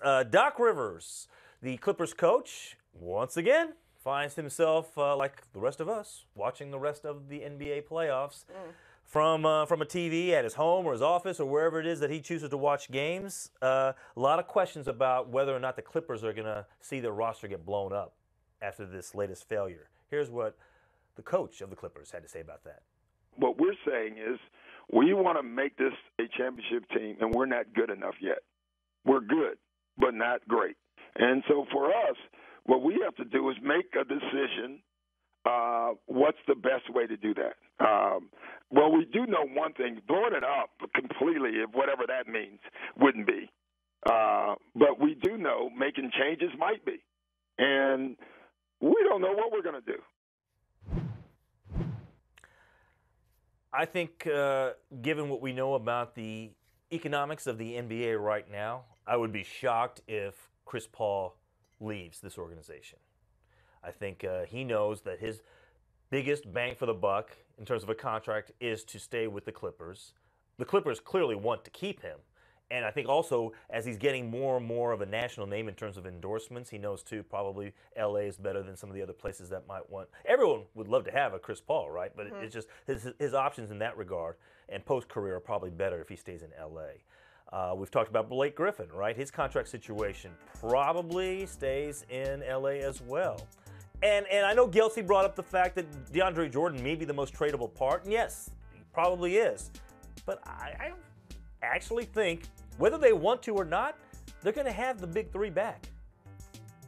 Doc Rivers, the Clippers coach, once again finds himself, like the rest of us, watching the rest of the NBA playoffs from a TV at his home or his office or wherever it is that he chooses to watch games. A lot of questions about whether or not the Clippers are going to see their roster get blown up after this latest failure. Here's what the coach of the Clippers had to say about that. What we're saying is we want to make this a championship team, and we're not good enough yet. We're good, but not great. And so for us, what we have to do is make a decision. What's the best way to do that? Well, we do know one thing. Blowing it up completely, if whatever that means, wouldn't be. But we do know making changes might be. And we don't know what we're going to do. I think, given what we know about the economics of the NBA right now, I would be shocked if Chris Paul leaves this organization. I think he knows that his biggest bang for the buck in terms of a contract is to stay with the Clippers. The Clippers clearly want to keep him. And I think also, as he's getting more and more of a national name in terms of endorsements, he knows, too, probably L.A. is better than some of the other places that might want. Everyone would love to have a Chris Paul, right? But it's just his options in that regard and post-career are probably better if he stays in L.A. We've talked about Blake Griffin, right? His contract situation probably stays in L.A. as well. And I know Gelsey brought up the fact that DeAndre Jordan may be the most tradable part. And yes, he probably is. But I actually think, whether they want to or not, they're going to have the big three back.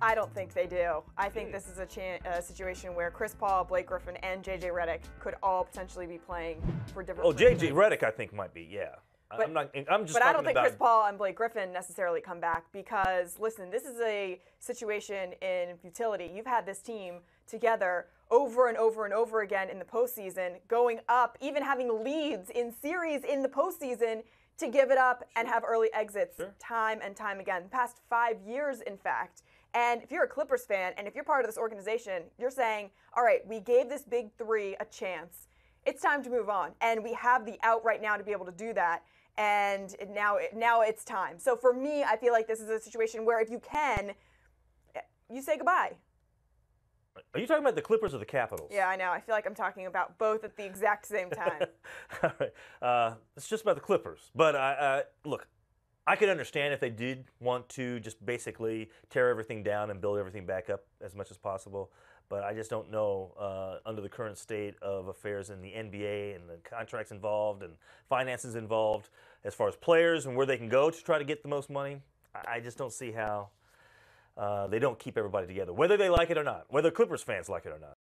I don't think they do. I think this is a situation where Chris Paul, Blake Griffin, and J.J. Redick could all potentially be playing for different. Oh, J.J. Redick, I think, might be, yeah. But, But I don't think Chris Paul and Blake Griffin necessarily come back because, listen, this is a situation in futility. You've had this team together over and over and over again in the postseason, going up, even having leads in series in the postseason, to give it up and have early exits time and time again. The past 5 years, in fact. And if you're a Clippers fan and if you're part of this organization, you're saying, all right, we gave this big three a chance. It's time to move on. And we have the out right now to be able to do that. And now it's time. So for me, I feel like this is a situation where if you can, you say goodbye. Are you talking about the Clippers or the Capitals? Yeah, I know. I feel like I'm talking about both at the exact same time. All right. It's just about the Clippers. But look, I could understand if they did want to just basically tear everything down and build everything back up as much as possible. But I just don't know, under the current state of affairs in the NBA and the contracts involved and finances involved, as far as players and where they can go to try to get the most money, I just don't see how they don't keep everybody together, whether they like it or not, whether Clippers fans like it or not.